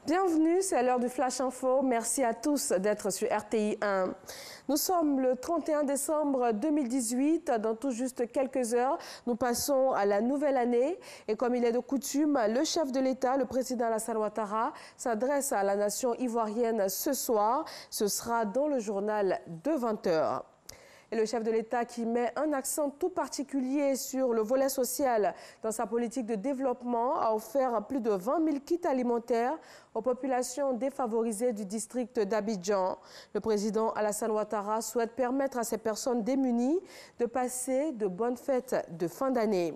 Bienvenue, c'est l'heure du Flash Info. Merci à tous d'être sur RTI 1. Nous sommes le 31 décembre 2018. Dans tout juste quelques heures, nous passons à la nouvelle année. Et comme il est de coutume, le chef de l'État, le président Alassane Ouattara, s'adresse à la nation ivoirienne ce soir. Ce sera dans le journal de 20 h. Et le chef de l'État qui met un accent tout particulier sur le volet social dans sa politique de développement a offert plus de 20 000 kits alimentaires aux populations défavorisées du district d'Abidjan. Le président Alassane Ouattara souhaite permettre à ces personnes démunies de passer de bonnes fêtes de fin d'année.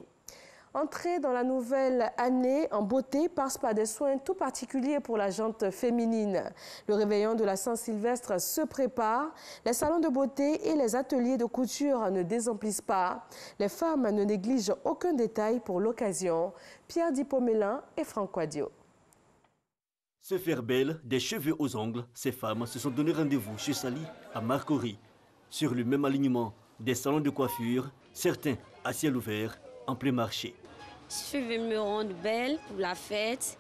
Entrer dans la nouvelle année en beauté passe par des soins tout particuliers pour la gente féminine. Le réveillon de la Saint-Sylvestre se prépare. Les salons de beauté et les ateliers de couture ne désemplissent pas. Les femmes ne négligent aucun détail pour l'occasion. Pierre Dipomélin et Franck Wadio. Se faire belle, des cheveux aux ongles, ces femmes se sont donné rendez-vous chez Sali à Marcory. Sur le même alignement des salons de coiffure, certains à ciel ouvert, en plein marché. Je vais me rendre belle pour la fête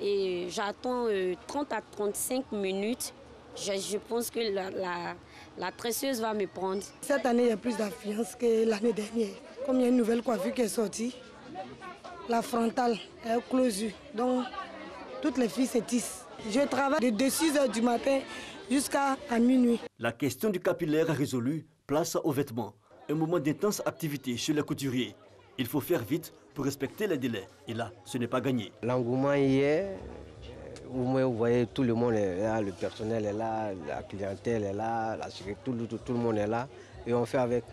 et j'attends 30 à 35 minutes. Je pense que la tresseuse va me prendre. Cette année, il y a plus d'affluence que l'année dernière. Comme il y a une nouvelle coiffure qui est sortie, la frontale est closure. Donc, toutes les filles se tissent. Je travaille de 6 h du matin jusqu'à minuit. La question du capillaire résolue, place aux vêtements. Un moment d'intense activité chez les couturiers. Il faut faire vite pour respecter les délais. Et là, ce n'est pas gagné. L'engouement hier, vous voyez, tout le monde est là, le personnel est là, la clientèle est là, la sécurité, tout le monde est là. Et on fait avec.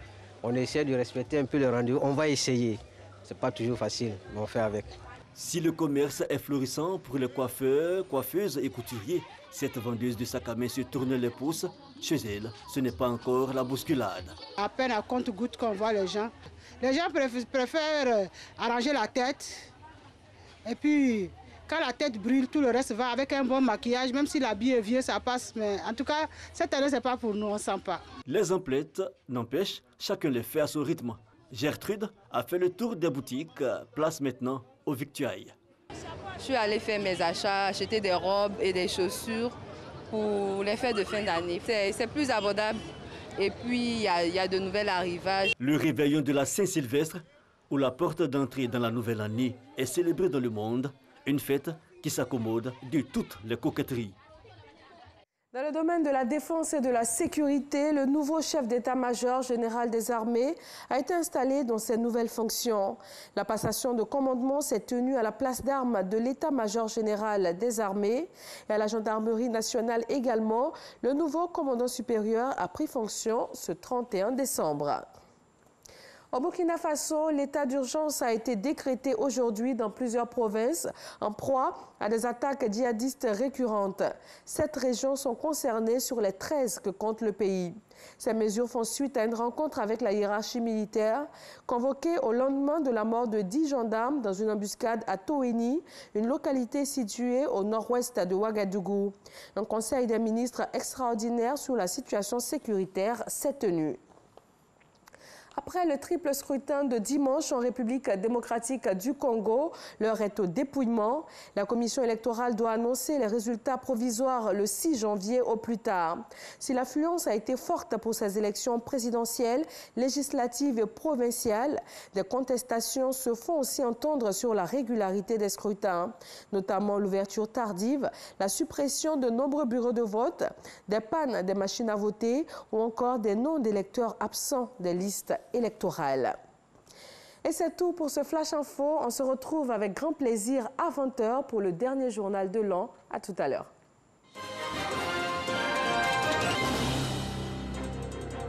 On essaie de respecter un peu le rendez-vous. On va essayer. Ce n'est pas toujours facile, mais on fait avec. Si le commerce est florissant pour les coiffeurs, coiffeuses et couturiers, cette vendeuse de sac à main se tourne les pouces. Chez elle, ce n'est pas encore la bousculade. À peine à compte-gouttes qu'on voit les gens. Les gens préfèrent arranger la tête. Et puis, quand la tête brûle, tout le reste va avec un bon maquillage. Même si l'habit est vieux, ça passe. Mais en tout cas, cette année, ce n'est pas pour nous, on ne sent pas. Les emplettes n'empêchent, chacun les fait à son rythme. Gertrude a fait le tour des boutiques, place maintenant aux victuailles. Je suis allée faire mes achats, acheter des robes et des chaussures pour les fêtes de fin d'année. C'est plus abordable et puis il y a de nouvelles arrivages. Le réveillon de la Saint-Sylvestre, où la porte d'entrée dans la nouvelle année est célébrée dans le monde, une fête qui s'accommode de toutes les coquetteries. Dans le domaine de la défense et de la sécurité, le nouveau chef d'état-major général des armées a été installé dans ses nouvelles fonctions. La passation de commandement s'est tenue à la place d'armes de l'état-major général des armées et à la gendarmerie nationale également. Le nouveau commandant supérieur a pris fonction ce 31 décembre. Au Burkina Faso, l'état d'urgence a été décrété aujourd'hui dans plusieurs provinces en proie à des attaques djihadistes récurrentes. 7 régions sont concernées sur les 13 que compte le pays. Ces mesures font suite à une rencontre avec la hiérarchie militaire convoquée au lendemain de la mort de 10 gendarmes dans une embuscade à Toeni, une localité située au nord-ouest de Ouagadougou. Un conseil des ministres extraordinaire sur la situation sécuritaire s'est tenu. Après le triple scrutin de dimanche en République démocratique du Congo, l'heure est au dépouillement. La commission électorale doit annoncer les résultats provisoires le 6 janvier au plus tard. Si l'affluence a été forte pour ces élections présidentielles, législatives et provinciales, des contestations se font aussi entendre sur la régularité des scrutins, notamment l'ouverture tardive, la suppression de nombreux bureaux de vote, des pannes des machines à voter ou encore des noms d'électeurs absents des listes électorale. Et c'est tout pour ce Flash Info. On se retrouve avec grand plaisir à 20 h pour le dernier journal de l'an. À tout à l'heure.